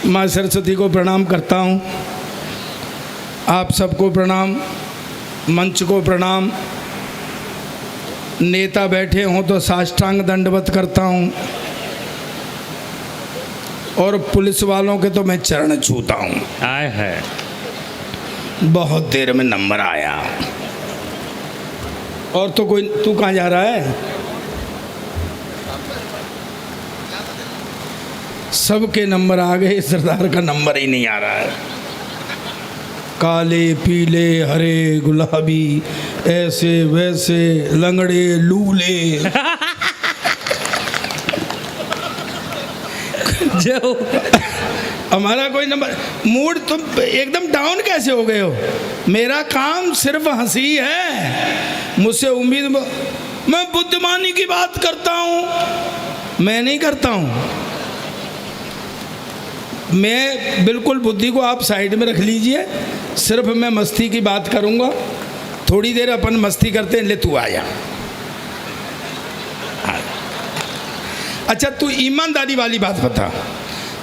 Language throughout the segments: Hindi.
माँ सरस्वती को प्रणाम करता हूँ। आप सबको प्रणाम, मंच को प्रणाम। नेता बैठे हों तो साष्टांग दंडवत करता हूँ और पुलिस वालों के तो मैं चरण छूता हूँ। आए है बहुत देर में नंबर आया। और तो कोई, तू कहाँ जा रहा है? सबके नंबर आ गए, सरदार का नंबर ही नहीं आ रहा है। काले पीले हरे गुलाबी, ऐसे वैसे, लंगड़े लूले। जो हमारा कोई नंबर, मूड तुम एकदम डाउन कैसे हो गए हो? मेरा काम सिर्फ हंसी है। मुझसे उम्मीद, मैं बुद्धिमानी की बात करता हूँ, मैं नहीं करता हूँ। मैं बिल्कुल, बुद्धि को आप साइड में रख लीजिए, सिर्फ मैं मस्ती की बात करूँगा। थोड़ी देर अपन मस्ती करते हैं। ले तू आया। अच्छा, तू ईमानदारी वाली बात बता,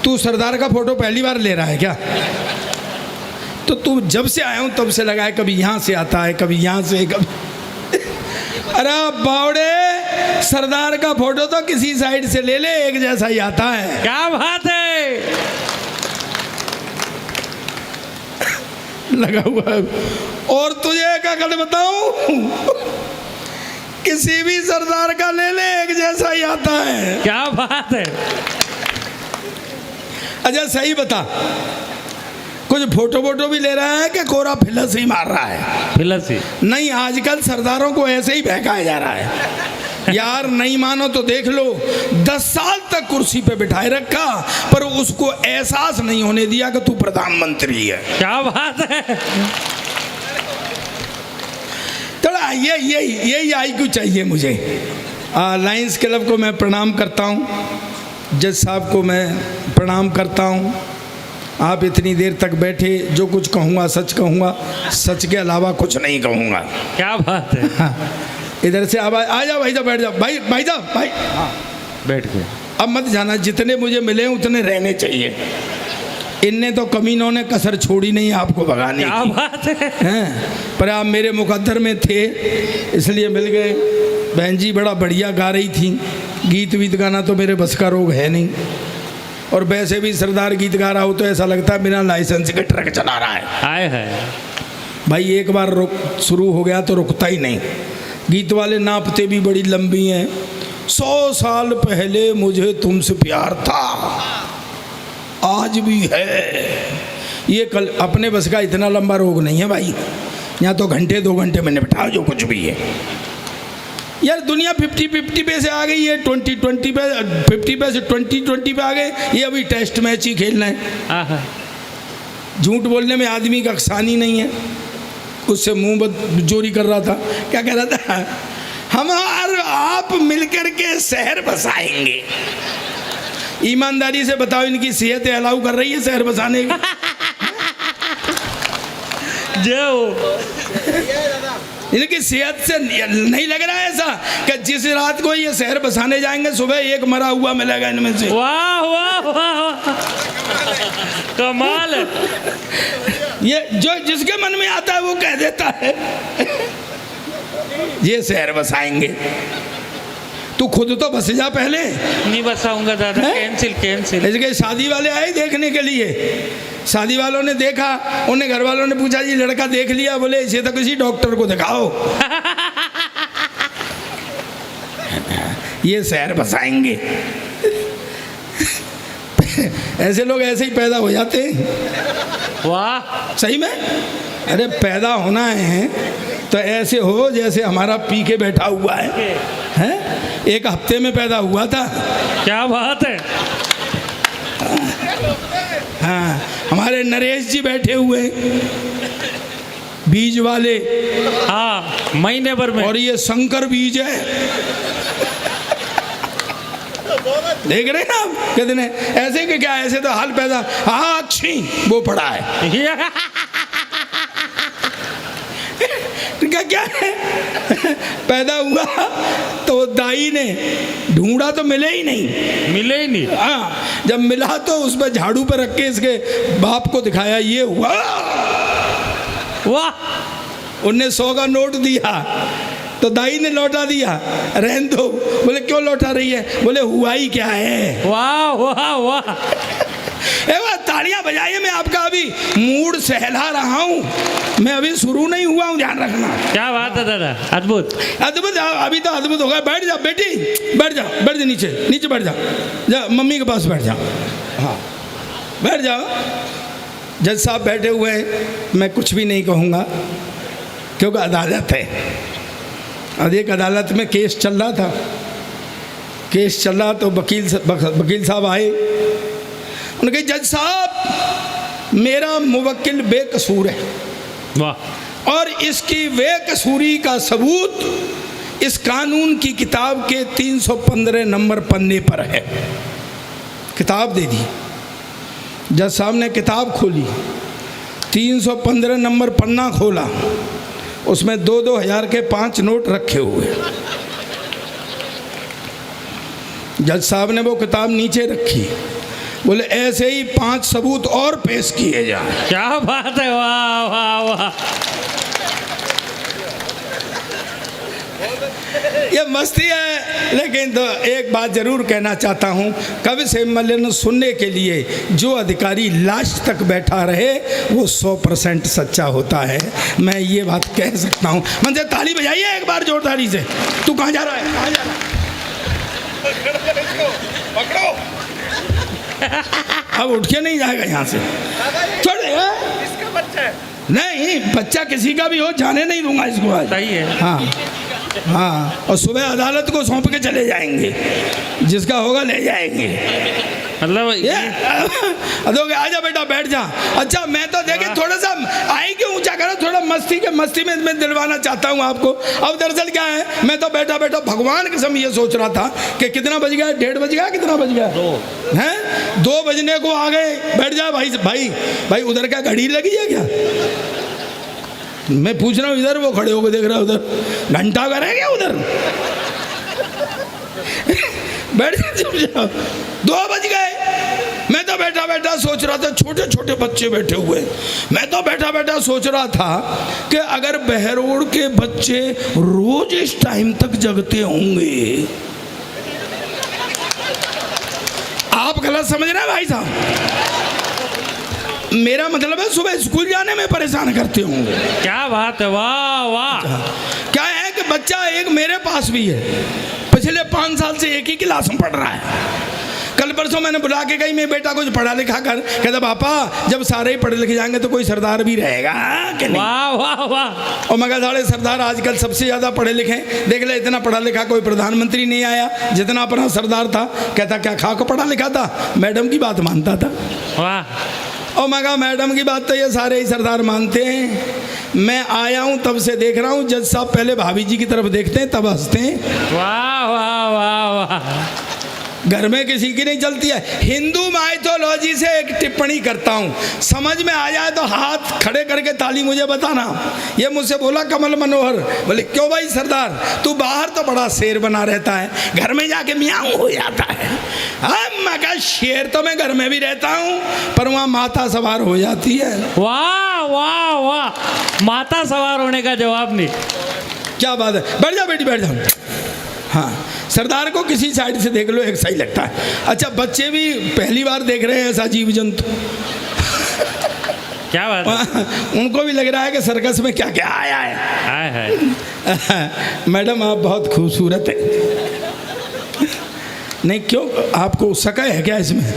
तू सरदार का फोटो पहली बार ले रहा है क्या? तो तू जब से आया हूँ तब से लगा है, कभी यहाँ से आता है, कभी यहाँ से, कभी। अरे बावड़े, सरदार का फोटो तो किसी साइड से ले ले, एक जैसा ही आता है। क्या बात है? लगा हुआ है। और तुझे एक अकल बताऊं, किसी भी सरदार का ले ले, एक जैसा ही आता है। क्या बात है? अच्छा सही बता, कुछ फोटो वोटो भी ले रहा है कि कोरा फिलस ही मार रहा है? फिलस ही नहीं, आजकल सरदारों को ऐसे ही बहकाया जा रहा है। यार नहीं मानो तो देख लो, 10 साल तक कुर्सी पे बिठाए रखा, पर उसको एहसास नहीं होने दिया कि तू प्रधानमंत्री है। क्या बात है? थोड़ा ये आईक्यू चाहिए मुझे। लायंस क्लब को मैं प्रणाम करता हूँ, जज साहब को मैं प्रणाम करता हूँ। आप इतनी देर तक बैठे, जो कुछ कहूँगा सच कहूँगा, सच के अलावा कुछ नहीं कहूँगा। क्या बात है? हाँ, इधर से अब आ जाओ भाई साहब, बैठ जाओ भाई साहब भाई। हाँ बैठ के अब मत जाना, जितने मुझे मिले उतने रहने चाहिए। इनने तो कमीनों ने कसर छोड़ी नहीं आपको भगाने की। क्या बात है? हैं, पर आप मेरे मुकद्दर में थे इसलिए मिल गए। बहन जी बड़ा बढ़िया गा रही थी, गीत वीत गाना तो मेरे बस का रोग है नहीं। और वैसे भी सरदार गीत गा रहा हो तो ऐसा लगता है बिना लाइसेंस के ट्रक चला रहा है। आए है भाई, एक बार रुक शुरू हो गया तो रुकता ही नहीं। गीत वाले नापते भी बड़ी लंबी हैं। 100 साल पहले मुझे तुमसे प्यार था, आज भी है। ये कल अपने बस का इतना लंबा रोग नहीं है भाई। यहाँ तो घंटे 2 घंटे में निपटाओ जो कुछ भी है। यार दुनिया 50-50 पे से आ गई है, 20-20 पे, 50 पे से 20-20 पे आ गए। ये अभी टेस्ट मैच ही खेलना है। झूठ बोलने में आदमी का अक्सानी नहीं है। उससे मुंह जोरी कर रहा था, क्या कह रहा था? हम और आप मिलकर के शहर बसाएंगे। ईमानदारी से बताओ, इनकी सेहत अलाउ कर रही है शहर बसाने की? जो इनकी सेहत से नहीं लग रहा है ऐसा कि जिस रात को ये शहर बसाने जाएंगे सुबह एक मरा हुआ मिलेगा इनमें से। वाह वाह वाह, कमाल है। ये जो जिसके मन में आता है वो कह देता है ये शहर बसाएंगे। तू खुद तो बस जा पहले। नहीं बसाऊंगा दादा, कैंसिल। इसके शादी वाले आए देखने के लिए, शादी वालों ने देखा, उन्हें घर वालों ने पूछा जी लड़का देख लिया? बोले इसे तो किसी डॉक्टर को दिखाओ। ये शहर बसाएंगे। ऐसे लोग ऐसे ही पैदा हो जाते हैं। वाह सही में, अरे पैदा होना है तो ऐसे हो जैसे हमारा पी के बैठा हुआ है, हैं? 1 हफ्ते में पैदा हुआ था। क्या बात है? हाँ, हमारे नरेश जी बैठे हुए बीज वाले। हाँ, महीने भर में। और ये शंकर बीज है। देख रहे हैं ना आप? कहते हैं ऐसे कि क्या, ऐसे तो हाल पैदा। हाँ अच्छी वो पड़ा है। क्या क्या है पैदा हुआ तो दाई ने ढूंढा तो मिले ही नहीं। मिले ही नहीं। हाँ, जब मिला तो उस पर झाड़ू पर रख के इसके बाप को दिखाया, ये हुआ। वाह। उनने 100 का नोट दिया तो दाई ने लौटा दिया, रहन दो। बोले क्यों लौटा रही है? बोले हुआ ही क्या है। वाह वाह वाह। तालियां बजाइए, मैं आपका अभी मूड सहला रहा हूं, मैं अभी शुरू नहीं हुआ हूं, ध्यान रखना। क्या बात है दादा, अद्भुत अद्भुत। अभी तो अद्भुत होगा। बैठ जा बेटी, बैठ जा, बैठ जा, नीचे नीचे बैठ जा, जा मम्मी के पास बैठ जा। हाँ बैठ जाओ। जज साहब बैठे हुए हैं, मैं कुछ भी नहीं कहूँगा क्योंकि अदालत है। और एक अदालत में केस चल रहा था, केस चल रहा तो वकील साहब आए। उन्होंने कहा जज साहब मेरा मुवक्किल बेकसूर है, वाह। और इसकी बेकसूरी का सबूत इस कानून की किताब के 315 नंबर पन्ने पर है। किताब दे दी। जज साहब ने किताब खोली, 315 नंबर पन्ना खोला, उसमें 2-2 हज़ार के 5 नोट रखे हुए। जज साहब ने वो किताब नीचे रखी, बोले ऐसे ही 5 सबूत और पेश किए जाए। क्या बात है, वाह वाह वाह। ये मस्ती है, लेकिन तो एक बात जरूर कहना चाहता हूँ, कवि सम्मेलन सुनने के लिए जो अधिकारी लास्ट तक बैठा रहे वो 100% सच्चा होता है। मैं ये बात कह सकता हूँ। मंजे ताली बजाइए एक बार जोरदारी से। तू कहाँ जा रहा है? कहाँ जा रहा है? पकड़ो। अब उठ के नहीं जाएगा यहाँ से। छोड़ दे। इसका बच्चा है। नहीं, बच्चा किसी का भी हो, जाने नहीं दूंगा इसको आज। सही है। हाँ हाँ, और सुबह अदालत को सौंप के चले जाएंगे, जिसका होगा ले जाएंगे। मतलब अदोगे आजा बेटा बैठ जा। अच्छा मैं तो देखे थोड़ा सा आई के ऊंचा करो, थोड़ा मस्ती में मैं दिलवाना चाहता हूँ आपको। अब दरअसल क्या है, मैं तो बैठा बैठा भगवान के समय ये सोच रहा था कि कितना बज गया, 1:30 बज गया, कितना बज गया, 2 हैं, 2 बजने को आ गए। बैठ जा भाई भाई भाई, उधर क्या घड़ी लगी है क्या? मैं पूछ रहा हूँ, इधर वो खड़े होकर देख रहा है, उधर घंटा घर है क्या उधर? बैठ जाओ। 2 बज गए। मैं तो बैठा बैठा सोच रहा था, छोटे छोटे बच्चे बैठे हुए, मैं तो बैठा बैठा सोच रहा था कि अगर बहरोड के बच्चे रोज इस टाइम तक जगते होंगे। आप गलत समझ रहे हैं भाई साहब, मेरा मतलब है सुबह स्कूल जाने में परेशान करते होंगे। क्या बात है, वाह वाह। क्या है कि बच्चा एक मेरे पास भी है, पिछले 5 साल से एक ही क्लास में पढ़ रहा है। कल परसों मैंने बुला के कही, मैं बेटा कुछ पढ़ा लिखा कर। कहता पापा जब सारे ही पढ़े लिखे जाएंगे तो कोई सरदार भी रहेगा कि नहीं? वाह वाह वाह। और मगर साढ़े सरदार आजकल सबसे ज़्यादा पढ़े लिखे, देख ले इतना पढ़ा लिखा कोई प्रधानमंत्री नहीं आया जितना अपना सरदार था। कहता क्या खा को पढ़ा लिखा था, मैडम की बात मानता था। वाह। और मैं कहा मैडम की बात तो ये सारे ही सरदार मानते हैं। मैं आया हूँ तब से देख रहा हूँ, जज साहब पहले भाभी जी की तरफ देखते हैं तब हंसते हैं। वाह वाह वाह वाह। घर में किसी की नहीं चलती है। हिंदू माइथोलॉजी से एक टिप्पणी करता हूँ, समझ में आ जाए तो हाथ खड़े करके ताली मुझे बताना। ये मुझसे बोला कमल मनोहर, बोले क्यों भाई सरदार, तू बाहर तो बड़ा शेर बना रहता है, घर में जाके मियाँ हो जाता है। मैं कहा शेर तो मैं घर में भी रहता हूँ, पर वहाँ माता सवार हो जाती है। वाह वाह वाह। माता सवार होने का जवाब नहीं। क्या बात है, बैठ जाओ बेटी बैठ जाओ। हाँ, सरदार को किसी साइड से देख लो एक सही लगता है। अच्छा बच्चे भी पहली बार देख रहे हैं ऐसा जीव जंतु। क्या बात है? उनको भी लग रहा है कि सर्कस में क्या क्या आया है। आया है। मैडम आप बहुत खूबसूरत है। नहीं क्यों, आपको शक है क्या इसमें?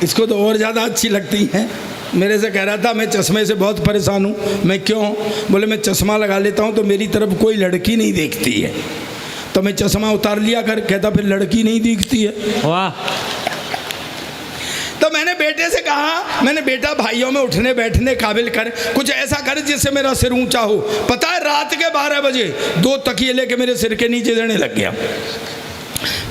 इसको तो और ज़्यादा अच्छी लगती है। मेरे से कह रहा था मैं चश्मे से बहुत परेशान हूँ। मैं क्यों? बोले मैं चश्मा लगा लेता हूँ तो मेरी तरफ कोई लड़की नहीं देखती है, तो मैं चश्मा उतार लिया कर। कहता फिर लड़की नहीं दिखती है। वाह। तो मैंने बेटे से कहा, मैंने बेटा भाइयों में उठने बैठने काबिल कर, कुछ ऐसा कर जिससे मेरा सिर ऊंचा हो। पता है रात के 12 बजे 2 तकिए लेके मेरे सिर के नीचे देने लग गया।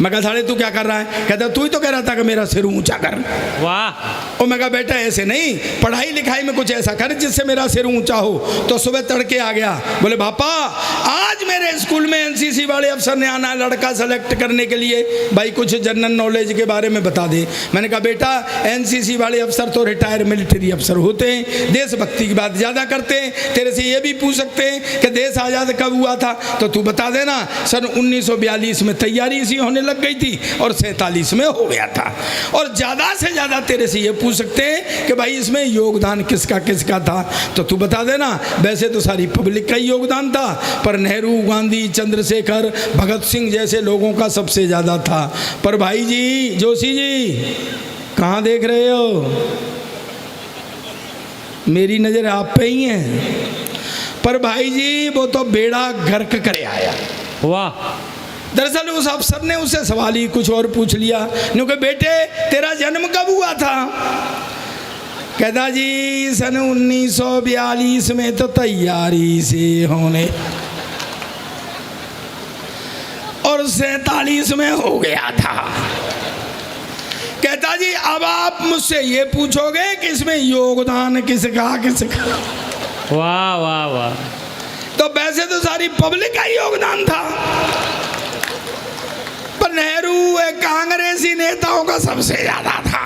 मैं कहा साले तू क्या कर रहा है? कहता तू ही तो कह रहा था कि मेरा सिर ऊंचा कर। वाह। और मैं कहा बेटा ऐसे नहीं, पढ़ाई लिखाई में कुछ ऐसा कर जिससे मेरा सिर ऊंचा हो। तो सुबह तड़के आ गया, बोले पापा आज मेरे स्कूल में एनसीसी वाले अफसर ने आना है लड़का सेलेक्ट करने के लिए, भाई कुछ जनरल नॉलेज के बारे में बता दे। मैंने कहा बेटा एनसीसी वाले अफसर तो रिटायर मिलिट्री अफसर होते हैं, देशभक्ति की बात ज़्यादा करते हैं। तेरे से ये भी पूछ सकते हैं कि देश आज़ाद कब हुआ था, तो तू बता देना। सन 1942 में तैयारी इसी होने लग गई थी और 47 में हो गया था। और ज़्यादा से ज़्यादा तेरे से ये पूछ सकते हैं कि भाई इसमें योगदान किसका किसका था, तो तू बता देना। वैसे तो सारी पब्लिक का ही योगदान था, पर नेहरू, गांधी, चंद्रशेखर, भगत सिंह जैसे लोगों का सबसे ज़्यादा था। पर भाई जी, जोशी जी, कहाँ देख रहे हो? मेरी नज़र आप पे ही है। पर भाई जी वो तो बेड़ा गर्क करे आया। वाह। दरअसल उस अफसर ने उससे सवाल ही कुछ और पूछ लिया। क्योंकि बेटे तेरा जन्म कब हुआ था? कहता जी सन 1942 में तो तैयारी से होने और 47 में हो गया था। कहता जी अब आप मुझसे ये पूछोगे कि इसमें योगदान किसका किसका? वाह वाह वाह। तो वैसे तो सारी पब्लिक का योगदान था, पर नेहरू एक कांग्रेसी नेताओं का सबसे ज्यादा था।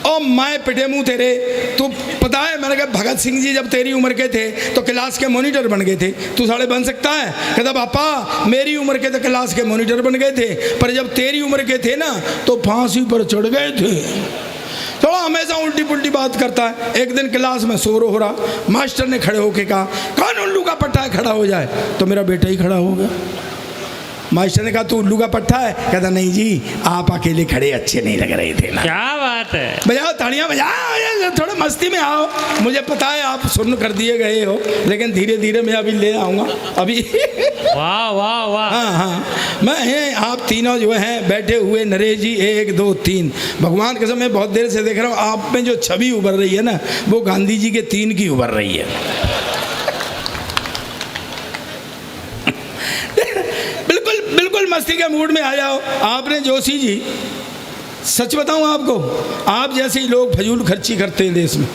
और मैं पिटे मुंह तेरे, तू पता है मैंने कहा भगत सिंह जी जब तेरी उम्र के थे तो क्लास के मॉनिटर बन गए थे, तू साले बन सकता है? कहता पापा मेरी उम्र के तो क्लास के मॉनिटर बन गए थे, पर जब तेरी उम्र के थे ना तो फांसी पर चढ़ गए थे। थोड़ा हमेशा उल्टी पुल्टी बात करता है। एक दिन क्लास में शोर हो रहा, मास्टर ने खड़े होके कहा कौन उल्लू का पट्टा है खड़ा हो जाए, तो मेरा बेटा ही खड़ा हो गया। मास्टर ने कहा तू उल्लू का पट्टा है? कहता नहीं जी आप अकेले खड़े अच्छे नहीं लग रहे थे ना। क्या बात है। बजाओ तालियां बजाओ, थोड़ा मस्ती में आओ। मुझे पता है आप सुन कर दिए गए हो, लेकिन धीरे धीरे मैं अभी ले आऊँगा अभी। वाह वाह वाह। हाँ हाँ, मैं आप तीनों जो हैं बैठे हुए, नरेश जी 1 2 3, भगवान कसम मैं बहुत देर से देख रहा हूँ आप में जो छवि उभर रही है ना वो गांधी जी के 3 की उभर रही है। बिल्कुल मस्ती के मूड में आ जाओ। आपने जोशी जी, सच बताऊं आपको, आप जैसे ही लोग फजूल खर्ची करते हैं देश में।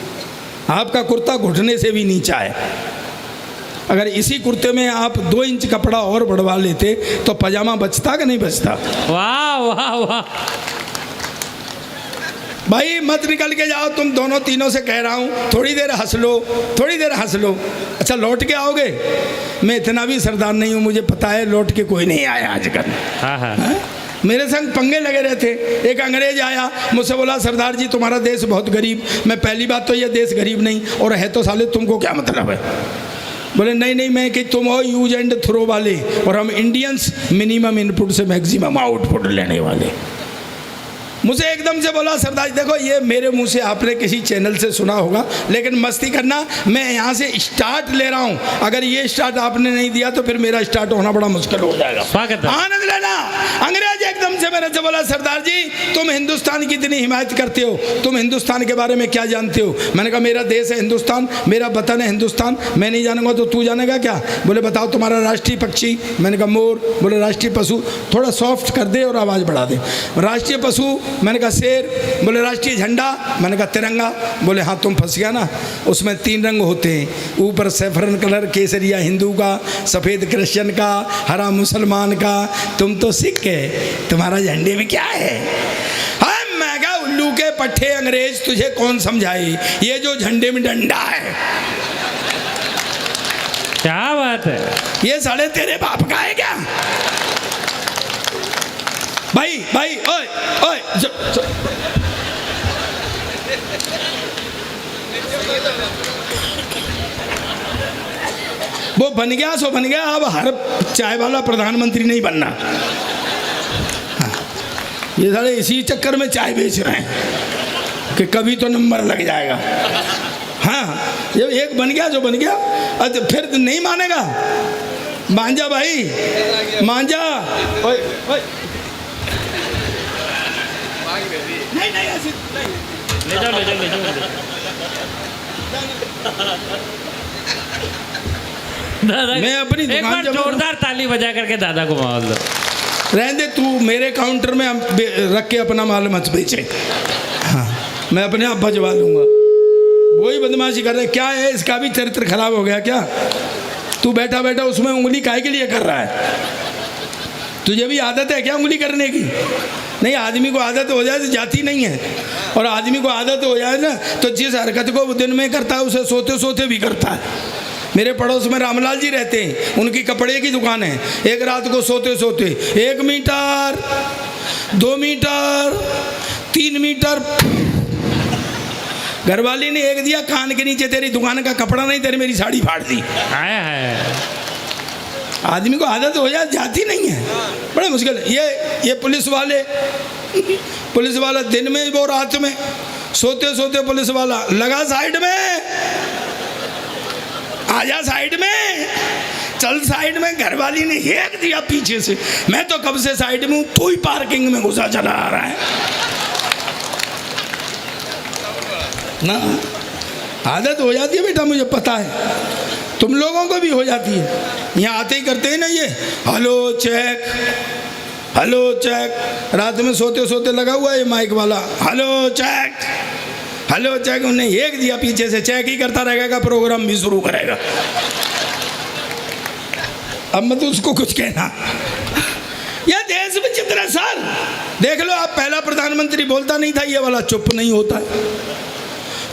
आपका कुर्ता घुटने से भी नीचा है। अगर इसी कुर्ते में आप 2 इंच कपड़ा और बढ़वा लेते तो पजामा बचता कि नहीं बचता? वाह वाह वाह। भाई मत निकल के जाओ, तुम दोनों तीनों से कह रहा हूँ, थोड़ी देर हंस लो, थोड़ी देर हंस लो। अच्छा लौट के आओगे? मैं इतना भी सरदार नहीं हूँ, मुझे पता है लौट के कोई नहीं आया आजकल। हाँ हाँ। मेरे संग पंगे लगे रहते। एक अंग्रेज आया मुझसे बोला सरदार जी तुम्हारा देश बहुत गरीब। मैं पहली बात तो ये देश गरीब नहीं, और है तो साले तुमको क्या मतलब है? बोले नहीं नहीं मैं कि तुम हो यूज एंड थ्रो वाले और हम इंडियंस मिनिमम इनपुट से मैक्सिमम आउटपुट लेने वाले। मुझे एकदम से बोला सरदार जी देखो ये मेरे मुंह से आपने किसी चैनल से सुना होगा, लेकिन मस्ती करना, मैं यहाँ से स्टार्ट ले रहा हूँ। अगर ये स्टार्ट आपने नहीं दिया तो फिर मेरा स्टार्ट होना बड़ा मुश्किल हो जाएगा। स्वागत है। आनंद लेना। अंग्रेज एकदम से मेरे से बोला सरदार जी तुम हिंदुस्तान की इतनी हिमायत करते हो, तुम हिंदुस्तान के बारे में क्या जानते हो? मैंने कहा मेरा देश है हिंदुस्तान, मेरा वतन है हिंदुस्तान, मैं नहीं जानूंगा तो तू जानेगा क्या? बोले बताओ तुम्हारा राष्ट्रीय पक्षी? मैंने कहा मोर। बोले राष्ट्रीय पशु? थोड़ा सॉफ्ट कर दे और आवाज़ बढ़ा दे। राष्ट्रीय पशु? मैंने कहा शेर। बोले राष्ट्रीय झंडा? मैंने कहा तिरंगा। बोले हाँ तुम फंस गया ना, उसमें 3 रंग होते हैं, ऊपर सैफरन कलर केसरिया हिंदू का, सफ़ेद क्रिश्चियन का, हरा मुसलमान का, तुम तो सिख है, तुम्हारा झंडे में क्या है? हाँ मैं कहा उल्लू के पट्टे अंग्रेज तुझे कौन समझाए, ये जो झंडे में डंडा है। क्या बात है। ये साले तेरे बाप का है क्या? भाई भाई ओए ओए वो बन गया सो बन गया, अब हर चाय वाला प्रधानमंत्री नहीं बनना। हाँ, ये साले इसी चक्कर में चाय बेच रहे हैं कि कभी तो नंबर लग जाएगा। हाँ जब एक बन गया जो बन गया, अच्छा फिर नहीं मानेगा। मांझा भाई मांझा। ओए ओए नहीं नहीं ऐसे ले जाओ ले जाओ ले जाओ। दादा मैं अपनी एक दुकान बार जब जोरदार ताली बजा करके दादा को माहौल दो। रहने दे, तू मेरे काउंटर में रख के अपना माल मत बेचे। हाँ, मैं अपने आप भजवा लूँगा। वही बदमाशी कर रहे, क्या है इसका भी चरित्र खराब हो गया क्या? तू बैठा बैठा उसमें उंगली काहे के लिए कर रहा है? तुझे भी आदत है क्या उंगली करने की? नहीं, आदमी को आदत हो जाए तो जाती नहीं है, और आदमी को आदत हो जाए ना तो जिस हरकत को वो दिन में करता है उसे सोते सोते भी करता है। मेरे पड़ोस में रामलाल जी रहते हैं, उनकी कपड़े की दुकान है। एक रात को सोते सोते 1 मीटर, 2 मीटर, 3 मीटर, घरवाली ने एक दिया कान के नीचे, तेरी दुकान का कपड़ा नहीं, तेरी मेरी साड़ी फाड़ दी। आदमी को आदत हो जाए जाती नहीं है, बड़ा मुश्किल है। ये पुलिस वाला दिन में वो रात में सोते सोते पुलिस वाला लगा साइड में, आजा साइड में, चल साइड में। घरवाली ने एक दिया पीछे से, मैं तो कब से साइड में हूँ, तू ही पार्किंग में घुसा चला आ रहा है ना। आदत हो जाती है बेटा, मुझे पता है, तुम लोगों को भी हो जाती है। यहाँ आते ही करते हैं ना ये हेलो चेक, हेलो चेक। रात में सोते सोते लगा हुआ है ये माइक वाला, हेलो चेक, हेलो चेक। उन्हें एक दिया पीछे से, चेक ही करता रहेगा, प्रोग्राम भी शुरू करेगा। अब मत उसको कुछ कहना। यह देश में जितना साल देख लो आप, पहला प्रधानमंत्री बोलता नहीं था ये वाला, चुप नहीं होता है।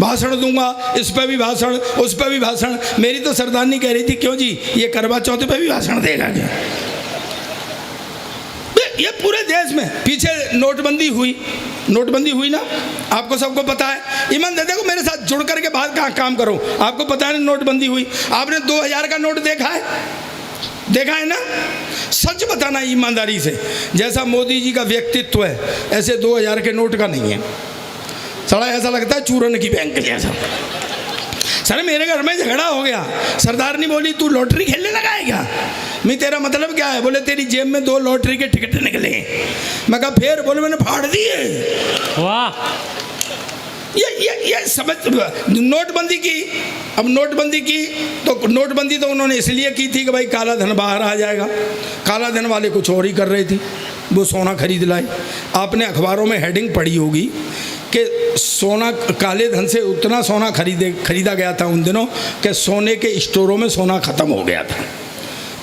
भाषण दूंगा, इस पे भी भाषण, उस पे भी भाषण। मेरी तो सरदारनी कह रही थी, क्यों जी ये करवा चौथ पे भी भाषण देगा क्या? ये पूरे देश में पीछे नोटबंदी हुई ना, आपको सबको पता है। ईमान दे देखो, मेरे साथ जुड़ करके बात कहाँ काम करो, आपको पता है नोटबंदी हुई। आपने 2000 का नोट देखा है ना? सच बताना ईमानदारी से, जैसा मोदी जी का व्यक्तित्व है ऐसे 2000 के नोट का नहीं है। साला ऐसा लगता है चूरन की बैंक जैसा। सर मेरे घर में झगड़ा हो गया, सरदारनी बोली तू लॉटरी खेलने लगा है क्या? मैं तेरा मतलब क्या है? बोले तेरी जेब में 2 लॉटरी के टिकट निकले। मैं कहा फिर? बोले मैंने फाड़ दिए। वाह, ये समझ। नोटबंदी की, अब नोटबंदी की तो नोटबंदी तो उन्होंने इसलिए की थी कि भाई काला धन बाहर आ जाएगा। काला धन वाले कुछ और ही कर रहे थे, वो सोना खरीद लाए। आपने अखबारों में हेडिंग पढ़ी होगी कि सोना, काले धन से उतना सोना खरीदा गया था उन दिनों कि सोने के स्टोरों में सोना ख़त्म हो गया था।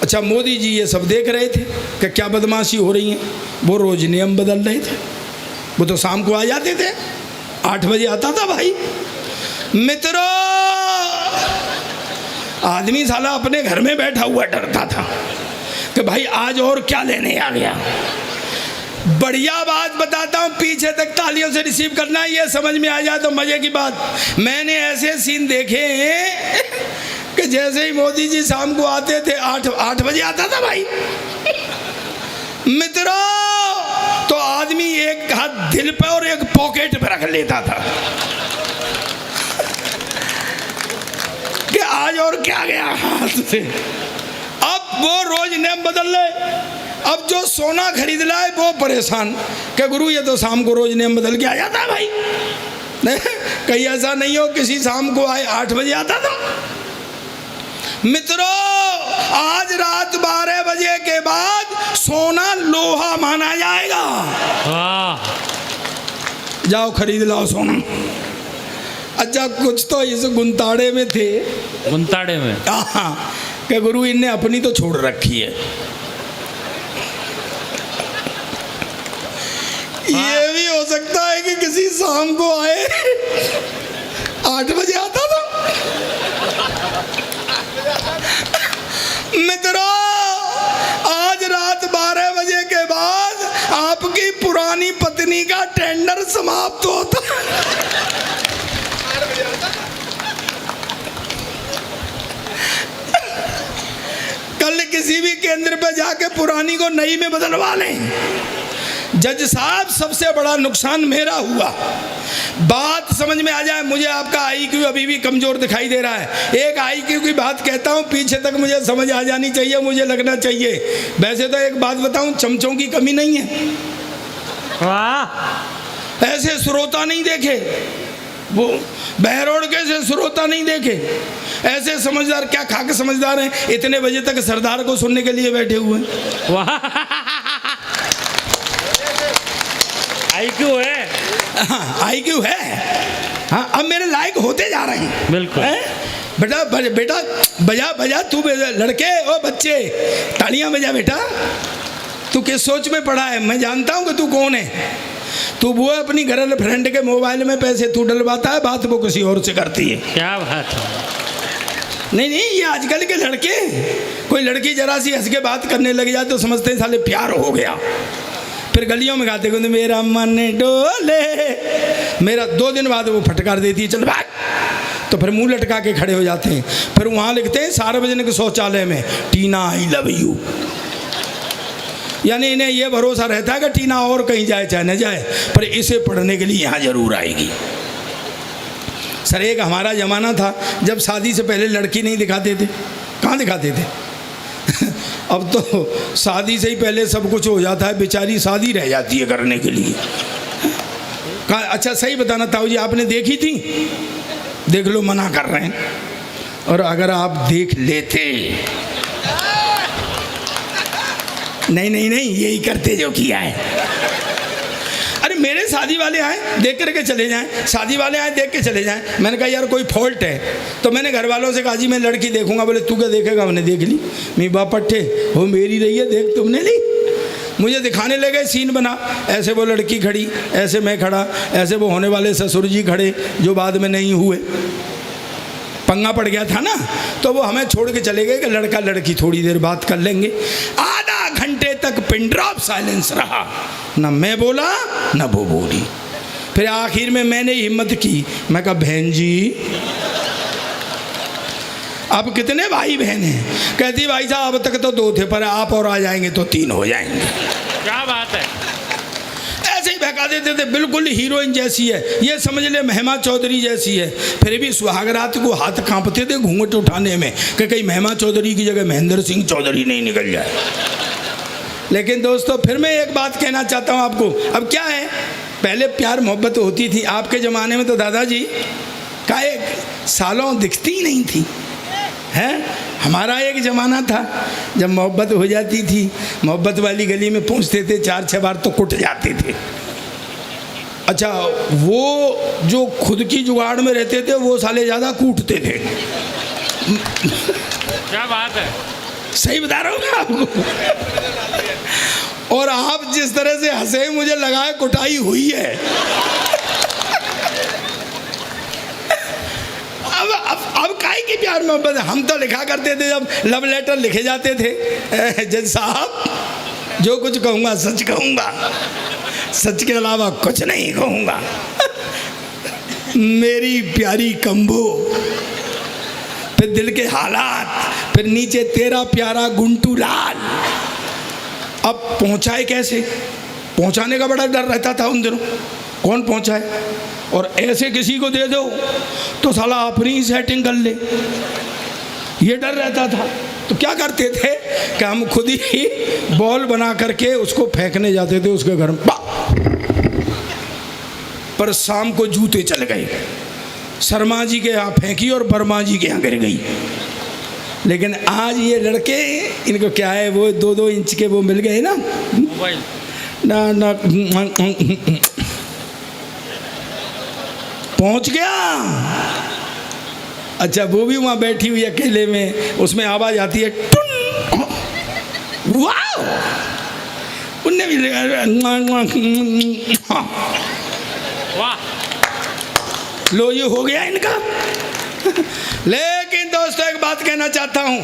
अच्छा, मोदी जी ये सब देख रहे थे कि क्या बदमाशी हो रही है, वो रोज़ नियम बदल रहे थे। वो तो शाम को आ जाते थे, 8 बजे आता था भाई। मित्रों, आदमी साला अपने घर में बैठा हुआ डरता था कि भाई आज और क्या लेने आ गया। बढ़िया बात बताता हूँ, पीछे तक तालियों से रिसीव करना है, ये समझ में आ जाए तो मजे की बात। मैंने ऐसे सीन देखे हैं कि जैसे ही मोदी जी शाम को आते थे, 8 बजे आता था भाई। मित्रों, तो आदमी एक हाथ दिल पे और एक पॉकेट पे रख लेता था कि आज और क्या गया हाथ से। अब वो रोज नियम बदल रहे। अब जो सोना खरीद लाए वो परेशान कि गुरु ये तो शाम को रोज नियम बदल के आ जाता है भाई। कहीं ऐसा नहीं हो किसी शाम को आए 8 बजे आता था। मित्रों, आज रात 12 बजे के बाद सोना लोहा माना जाएगा। जाओ खरीद लाओ सोना। अच्छा, कुछ तो इस गुंताड़े में थे, गुंताड़े में कि गुरु इनने अपनी तो छोड़ रखी है। ये भी हो सकता है कि किसी शाम को आए 8 बजे आता था। मित्रों, आज रात 12 बजे के बाद आपकी पुरानी पत्नी का टेंडर समाप्त होता है। कल किसी भी केंद्र पे जाके पुरानी को नई में बदलवा लें। जज साहब, सबसे बड़ा नुकसान मेरा हुआ। बात समझ में आ जाए, मुझे आपका आईक्यू अभी भी कमजोर दिखाई दे रहा है। एक आईक्यू की बात कहता हूँ, पीछे तक मुझे समझ आ जानी चाहिए, मुझे लगना चाहिए। वैसे तो एक बात बताऊँ, चमचों की कमी नहीं है। वाह, ऐसे श्रोता नहीं देखे, वो बहरोड़ के से श्रोता नहीं देखे। ऐसे समझदार, क्या खा के समझदार हैं, इतने बजे तक सरदार को सुनने के लिए बैठे हुए हैं। IQ है। हाँ IQ है। हाँ अब मेरे लायक होते जा रहे हैं। बिल्कुल। हैं? बेटा बेटा बजा बजा तू लड़के ओ बच्चे तालियां बजा बेटा। तू किस सोच में पड़ा है? मैं जानता हूँ कि तू कौन है। तू वो अपनी गर्लफ्रेंड के मोबाइल में पैसे तू डलवाता है, बात वो किसी और से करती है। क्या बात है। नहीं नहीं, ये आजकल के लड़के, कोई लड़की जरा सी हंस के बात करने लग जाए तो समझते हैं साले प्यार हो गया। फिर गलियों में गाते कहते मेरा मन डोले, मेरा 2 दिन बाद वो फटकार देती है चल भाग। तो फिर मुंह लटका के खड़े हो जाते हैं। फिर वहाँ लिखते हैं सार्वजनिक शौचालय में टीना आई लव यू। यानी इन्हें ये भरोसा रहता है कि टीना और कहीं जाए चाहे न जाए, पर इसे पढ़ने के लिए यहाँ जरूर आएगी। सर एक हमारा ज़माना था जब शादी से पहले लड़की नहीं दिखाते थे। कहाँ दिखाते थे? अब तो शादी से ही पहले सब कुछ हो जाता है, बेचारी शादी रह जाती है करने के लिए। अच्छा सही बताना ताऊ जी, आपने देखी थी? देख लो, मना कर रहे हैं। और अगर आप देख लेते, नहीं नहीं नहीं, यही करते जो किया है। अरे मेरे शादी वाले आए देख करके चले जाएं, शादी वाले आए देख के चले जाएं। मैंने कहा यार कोई फॉल्ट है? तो मैंने घर वालों से कहा जी मैं लड़की देखूंगा। बोले तू क्या देखेगा? मैंने देख ली। मैं बाप पट्टे वो मेरी रही है, देख तुमने ली। मुझे दिखाने लगे सीन बना, ऐसे वो लड़की खड़ी, ऐसे मैं खड़ा, ऐसे वो होने वाले ससुर जी खड़े जो बाद में नहीं हुए। पंगा पड़ गया था ना, तो वो हमें छोड़ के चले गए कि लड़का लड़की थोड़ी देर बात कर लेंगे। आधा घंटे तक पिन ड्रॉप साइलेंस रहा, ना मैं बोला ना वो बोली। फिर आखिर में मैंने हिम्मत की, मैं कहा बहन जी अब कितने भाई बहन हैं? कहती भाई साहब अब तक तो 2 थे, पर आप और आ जाएंगे तो 3 हो जाएंगे। क्या बात है। ऐसे ही बहका देते थे, बिल्कुल हीरोइन जैसी है, ये समझ ले महिमा चौधरी जैसी है। फिर भी सुहागरात को हाथ कांपते थे घूंघट उठाने में कि कहीं महिमा चौधरी की जगह महेंद्र सिंह चौधरी नहीं निकल जाए। लेकिन दोस्तों फिर मैं एक बात कहना चाहता हूँ आपको। अब क्या है, पहले प्यार मोहब्बत होती थी। आपके ज़माने में तो दादाजी का एक सालों दिखती ही नहीं थी, है? हमारा एक ज़माना था जब मोहब्बत हो जाती थी, मोहब्बत वाली गली में पहुंचते थे 4-6 बार तो कुट जाते थे। अच्छा वो जो खुद की जुगाड़ में रहते थे वो साले ज़्यादा कूटते थे। क्या बात है। सही बता रहा हूँ मैं आपको। और आप जिस तरह से हंसे मुझे लगा है कुटाई हुई है। अब काहे की प्यार मोहब्बत? हम तो लिखा करते थे जब लव लेटर लिखे जाते थे, जज साहब जो कुछ कहूँगा सच कहूँगा, सच के अलावा कुछ नहीं कहूँगा। मेरी प्यारी कम्बो, फिर दिल के हालात, फिर नीचे तेरा प्यारा गुंटू लाल। अब पहुँचाए कैसे? पहुँचाने का बड़ा डर रहता था उन दिनों, कौन पहुँचाए? और ऐसे किसी को दे दो तो साला अपनी ही सेटिंग कर ले, ये डर रहता था। तो क्या करते थे कि हम खुद ही बॉल बना करके उसको फेंकने जाते थे उसके घर में। पर शाम को जूते चल गए, शर्मा जी के यहाँ फेंकी और बर्मा जी के यहाँ गिर गई। लेकिन आज ये लड़के, इनको क्या है, वो 2-2 इंच के वो मिल गए ना, मोबाइल ना पहुंच गया। अच्छा वो भी वहाँ बैठी हुई अकेले में, उसमें आवाज़ आती है टुन, वाह, उनने भी वाह, लो ये हो गया इनका। लेकिन दोस्तों एक बात कहना चाहता हूँ,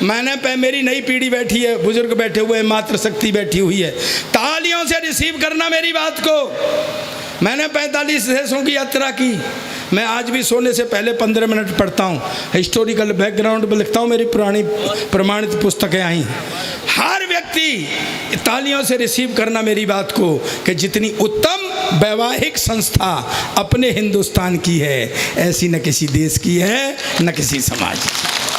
मैंने मेरी नई पीढ़ी बैठी है, बुजुर्ग बैठे हुए हैं, मातृशक्ति बैठी हुई है, तालियों से रिसीव करना मेरी बात को। मैंने 45 देशों की यात्रा की। मैं आज भी सोने से पहले 15 मिनट पढ़ता हूँ, हिस्टोरिकल बैकग्राउंड में लिखता हूँ, मेरी पुरानी प्रमाणित पुस्तकें आई। हर व्यक्ति तालियों से रिसीव करना मेरी बात को कि जितनी उत्तम वैवाहिक संस्था अपने हिंदुस्तान की है, ऐसी न किसी देश की है न किसी समाज की।